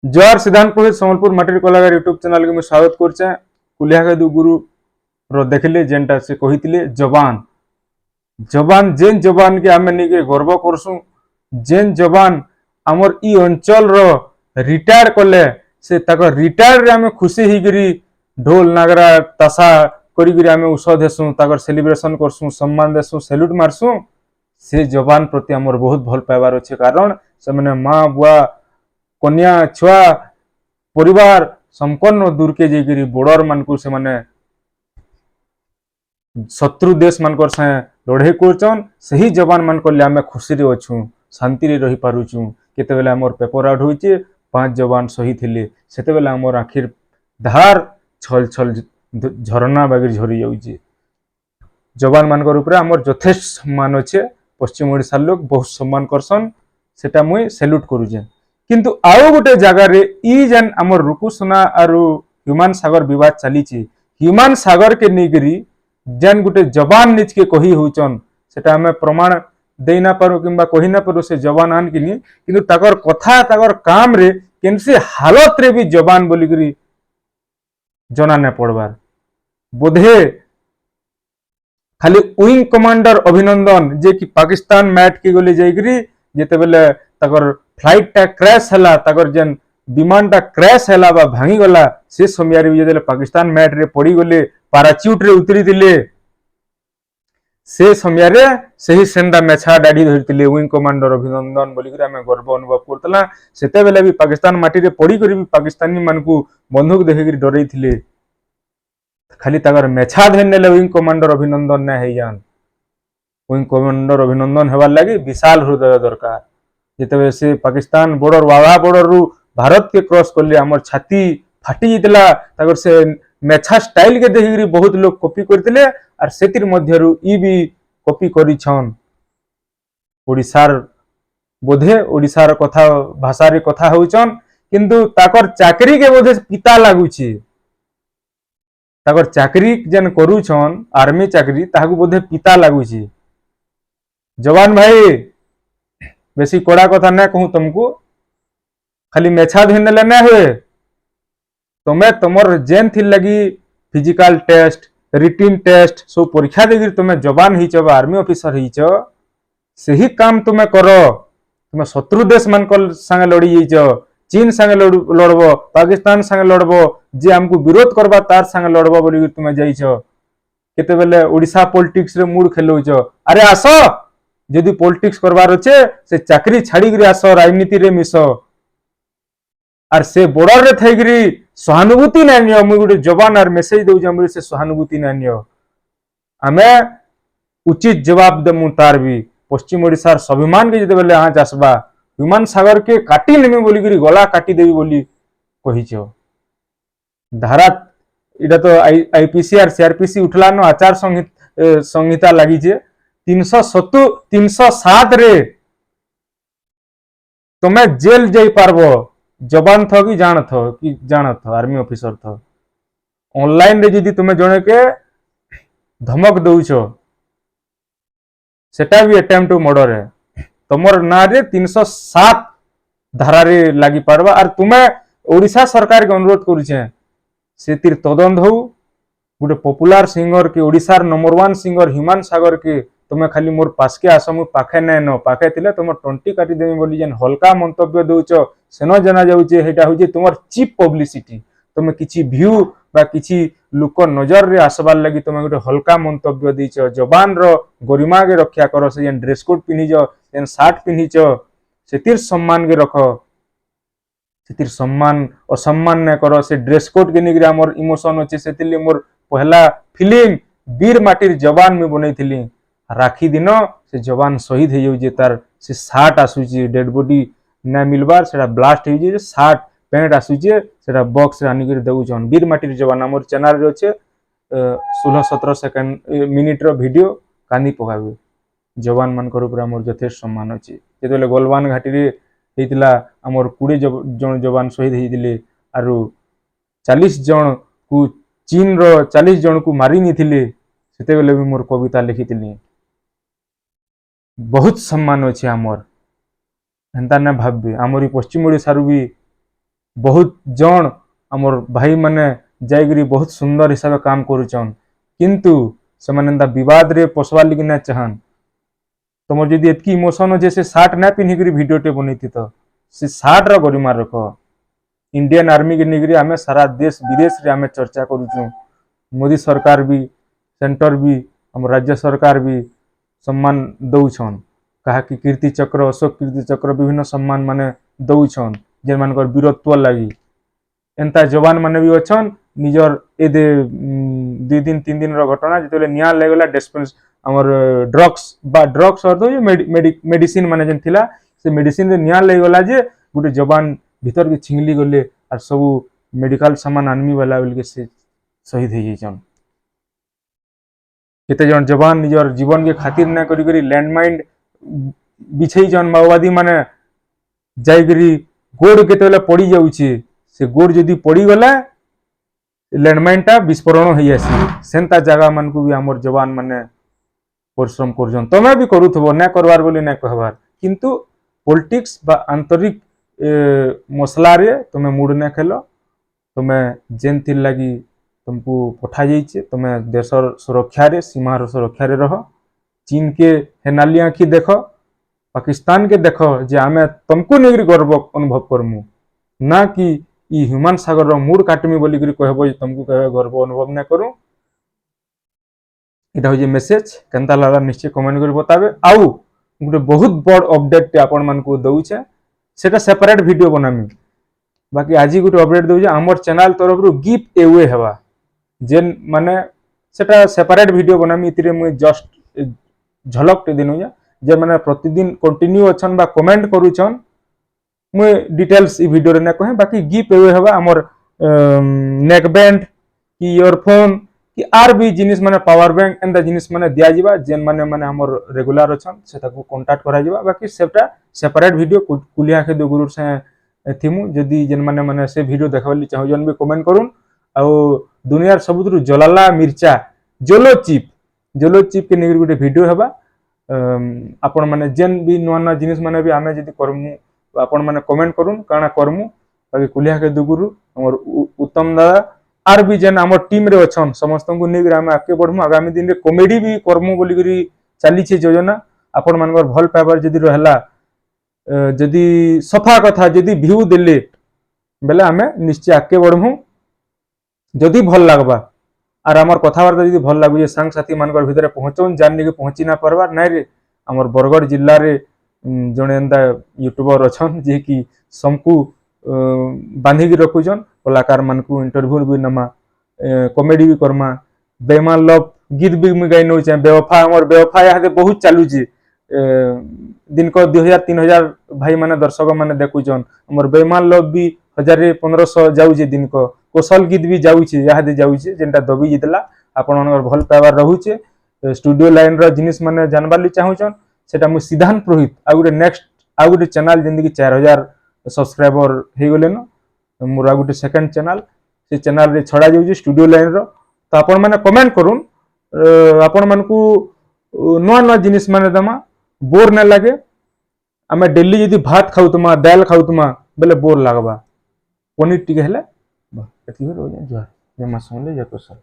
जवार सिद्धांत पुरोहित संबलपुर माटी कलाकार यूट्यूब चैनल के मैं स्वागत करछे। कुलिया के दु गुरु रो देखले जेनटा से कहितले जवान जवान जेन जवान के आमे निके गर्व करसु, जेन जवान हमर ई अंचल रो रिटायर कले से ताको रिटायर रे आमे खुशी हिगिरी ढोल नागरा तासा करी गिरी आमे उत्सव देसु, ताकर सेलिब्रेशन करसु, सम्मान देसु, सैल्यूट मारसु। से जवान प्रति हमर बहुत भल पाइबार अछि, कारण से माने मां बुआ कन्या छुआ परिवार संपन्न दूर के जेगिरी बॉर्डर मान को से माने शत्रु देश मानकर से लड़ाई करछन। सही जवान मान को आमे खुशी रे अछु, शांति रे रही पारुछु। केते बेला हमर पेपर आउट होइचे, 5 जवान शहीद थिले, सेते बेला हमर आखिर धार छल छल झरना बागिर झरी जाउचे। जवान मानकर ऊपर हमर यथेष्ट सम्मान अच्छे। पश्चिम ओडिसा लोग बहुत सम्मान करसन, सेटा मुई सैल्यूट करूचे। किंतु आउ गोटे जगह रे ई जेन हमर रुकुसुना आरु ह्यूमान सागर विवाद चलीची, ह्यूमान सागर के निगरी जेन गोटे जवान निज के कही होचन, सेटा हमें प्रमाण दे ना पारू किंबा कही ना पारू से जवान आन किनी, किंतु ताकर कथा ताकर काम रे केनसे हालत रे भी जवान बोली करी जना ने पड़बार। बोधे खाली विंग कमांडर अभिनंदन जे कि पाकिस्तान मैट के गले जाइकरी जेते बेले ताकर फ्लाइट टा क्रैश हला, ताकर जेन विमान टा क्रैश हला बा भांगी गला, से समय रे जेते पाकिस्तान मैट रे पड़ी गले, पाराच्यूट रे उतरी दिले, से समय रे सही सेंदा मेछा डाडी धरतिले विंग कमांडर अभिनंदन बोली करी हमें गर्व अनुभव करतला। सेते बेले भी पाकिस्तान माटी रे पड़ी करी भी पाकिस्तानी मान को बंदूक देखि करी डरै थिले। खाली ताकर मेछा धरनेले विंग कमांडर अभिनंदन ना है जान। विंग कमांडर अभिनंदन हेबार लगी विशाल हृदय दरकार। जेते से पाकिस्तान बॉर्डर वावा बॉर्डर रु भारत के क्रॉस करले हमर छाती फाटी जितला, ताकर से मेछा स्टाइल के देखि बहुत लोग कॉपी करतिले, आर सेतिर मध्यरु ई भी कॉपी करी छन। ओडिसार बोधे ओडिसार कथा भाषा रे कथा होचन, किंतु ताकर चाकरी के बोधे पिता लागुची। ताकर चाकरी जेन करूछन आर्मी चाकरी, ताहाकु बोधे पिता लागुची। जवान भाई बेसी कड़ा कथा ना कहूं तुमको, खाली मेछा धरनेले ना हुए। तुमे तुमर जेन थी लगी फिजिकल टेस्ट रिटिन टेस्ट सब परीक्षा देगी तुमे जवान ही बा आर्मी ऑफिसर ही सही काम तुमे करो। तुमे शत्रु देश मान संगे लड़ी जाइच, चीन संगे लड़ब, पाकिस्तान संगे लड़ब, जे हमको विरोध करबा तार संगे लड़ब बोली तुमे जाइच। केते बेले ओडिशा पॉलिटिक्स रे मूड खेलौच। अरे आस, जदि पॉलिटिक्स करबार अच्छे से चाकरी छाड़ी करी आस, राजनीति रे मिस। आर से बॉर्डर रे थैगिरी सहानुभूति ना नियो। मुई गोटे जवान आर मेसेज दउ जमरी से सहानुभूति ना नियो। आमे उचित जवाब देमु तार भी। पश्चिम ओडिसार स्वाभिमान के जते बेले आँच आसबा, ह्यूमान सागर के काटी नेमी बोली करी गला काटी देवी बोली कहिछो। धारा इटा तो आईपीसी आर सीआरपीसी उठला न आचार संहिता लगी जे 307 रे तुमे जेल जाई पारबो। जवान थो कि जान थो आर्मी ऑफिसर थो। ऑनलाइन रे जदि तुमे जने के धमक दउछो, सेटा भी अटेम्प्ट टू मर्डर है। तुमर ना रे 307 धारा रे लागी पारबा। आर तुमे ओडिशा सरकार के अनुरोध करूछे सेतिर तदंत हो। गोटे पॉपुलर सिंगर के ओडिशार नंबर 1 सिंगर ह्यूमान सागर के तुमे खाली मोर पास के आस, मु पाखे नै न, पाखे थिले तुम टंटी काटी देमी बोली जेन हल्का मंतव्य दउछो सेनो जना जाउचे, हेटा होजे तुमर चीप पब्लिसिटी। तुमे किछि व्यू बा किछि लोक नजर रे आसबार लगी तुमे गोटे हल्का मंतव्य देइछो। जवान रो गरिमा के रक्षा करो। से जेन ड्रेस कोड पिन्हिजो, जेन शर्ट पिन्हिजो, सेतिर सम्मान के रखो, सेतिर सम्मान असम्मान न करो। से ड्रेस कोड के निगरे हमर इमोशन अछि, सेतिले मोर पहला फिल्म वीर माटिर जवान में बनै थिली। राखी दिन से जवान शहीद हो जाउजे, तार से शर्ट आसुची डेड बॉडी ना मिलबार, सेटा ब्लास्ट हो जाए, शर्ट पैंट आसुचे सेटा बॉक्स रे आनी कर दउछन। वीर माटिर जवान हमर चैनल रे अछि 16-17 सेकंड मिनिट रो वीडियो कांदी पकाबे। जवान मान कर ऊपर हमर यथेष्ट सम्मान अछि। जेतेले गलवान घाटी रे हेतिला हमर 20 जन जवान शहीद हेतिले, आरु 40 जन को चीन रो 40 जन को मारी नी थिले, सेते बेले भी मोर कविता लिखितिली। बहुत सम्मान अच्छे आमर, एंता ना भाबे। आमर पश्चिम ओडिसा भी बहुत जन आमर भाई माने जाइकरी बहुत सुंदर हिसाब से काम करुचन किंतु से माने विवाद रे पसवा लगी ना चाहन तुम जदि एतकी इमोशन अच्छे से सार्ट ना पिन्हिक भिडटे बनईति तो से सार्ट गरिमा रख इंडियन आर्मी के निकरी आमे सारा देश विदेश रे आमे चर्चा करुचु मोदी सरकार भी सेंटर भी हम राज्य सरकार भी सम्मान दौछन कहा कि कीर्ति चक्र अशोक कीर्ति चक्र विभिन्न सम्मान माने दौछन जेन मानकर वीरत्व लगी एंता जवान माने भी अच्छन निजर ए दे 2 दिन 3 दिन रो घटना जेतले निया लागला डिस्पेंस हमर ड्रग्स और तो मेडिसिन माने जेन थिला से मेडिसिन रे निया लागला जे गुटे जवान भीतर के छिंगली गले और सब मेडिकल सामान आनमी वाला बोल के से शहीद हो जाइछन केते जन जवान निजर जीवन के खातिर ना करी करी लैंडमाइन बिछई जन माओवादी माने जाइकरी गोड़ केते पड़ी जाउछि से गोड़ जदि पड़ी गला लैंडमाइन टा विस्फोरण हो जासी सेंता जगह मन को भी हमर जवान माने परिश्रम करजन तमे भी करूथबो ना करवार बोली ना कहबार किंतु पॉलिटिक्स बा आंतरिक मसला रे तुमे मूड ना खेलो तुमे जेन थिर लगी तुमको पठा जाइए तुमे देशर सुरक्षा रे सीमार सुरक्षा रे रह चीन के हेनाली आँखी देख पाकिस्तान के देख जे आमे तुमको नहीं गर्व अनुभव करमु ना कि ई ह्यूमन सागर मूड काटमी बोली कहब तुमको कह गर्व अनुभव ना करूँ इटा हूँ मेसेज केनता लागला निश्चय कमेंट कर बताबे आउ गोटे बहुत बड़ अपडेट आपण मान को दउछे सेटा सेपरेट वीडियो बनामी बाकी आज गोटे अपडेट दउछे हमर चैनल तरफ रु गिफ्ट एवे हेबा जेन माने सेटा सेपरेट वीडियो बनामी इतिरे मुई जस्ट झलक टे दिनु जे माने प्रतिदिन कंटिन्यू अछन बा कमेंट करूछन मुई डिटेल्स ई वीडियो रे ना कहे बाकी गिफ्ट एवे हेबा हमर नेक बैंड की ईयरफोन कि आर भी जिनिस माने पावर बैंक एंदा जिनिस माने दिया जिबा जेन माने माने हमर रेगुलर अछन से ताको कांटेक्ट करा जिबा बाकी सेटा सेपरेट वीडियो कुलिया के दो गुरु से थिमु जदी जेन माने माने से वीडियो देखबली चाहो जन भी कमेंट करूं आ दुनियार सबुतरु जलाला मिर्चा जोलो चिप के निगर गुटे वीडियो हेबा आपण माने जेन भी नुआ नुआ जिनिस माने भी आमे जदी करमु आपण माने कमेंट करूं काना करमु बाकी कुलिया के दो गुरु हमर उत्तम दादा आर भी जेन हमर टीम रे अछन समस्त को निगर आमे आके बढ़मु आगामी दिन रे कॉमेडी भी करमु बोली करी चली छे योजना आपण मानकर भल पावर जदी रहला जदी सफा कथा जदी व्यू देले बेले आमे निश्चय आके बढ़मु जदी भल लागबा आर हमर कथावार्ता जदी भल लागु जे संग साथी मानकर भितरे पहुंचोन जानने के पहुंची ना परबार नै रे हमर बरगढ़ जिल्ला रे जने एंदा यूट्यूबर अछन जे कि समकु बांधी के रखुजन कलाकार मान को इंटरव्यू भी नमा कॉमेडी भी करमा बेमान लव गीत भी मुई गाई नौ बेवफा हमर बेवफा यहाँ बहुत चालू जी दिन को 2000-3000 भाई माने दर्शक माने देखुजन हमर बेमान लव भी 1000-1500 जाउजे दिन को कौशल गीत भी जाउचे यहाँ जाउचे जेनटा दबी जितला आपण मनकर भल पाइबार रहउचे स्टूडियो लाइन रो जिनिस माने जानबाली चाहुचन सेटा मु सिद्धांत पुरोहित आ गुटे नेक्स्ट आ गुटे चैनल जिंदगी 4000 सब्सक्राइबर हे गले न मोर आ गुटे सेकंड चैनल से चैनल रे छड़ा जाउचे स्टूडियो लाइन रो तो आपण माने कमेंट करूं आपण मन को नुआ नुआ जिनिस माने दमा बोर न लगे आमे डेली यदि भात खाउतमा दाल खाउतमा बेले बोर लागबा पनीर टिके हेले बा एति हो जाय जय मां समले जय कुशल।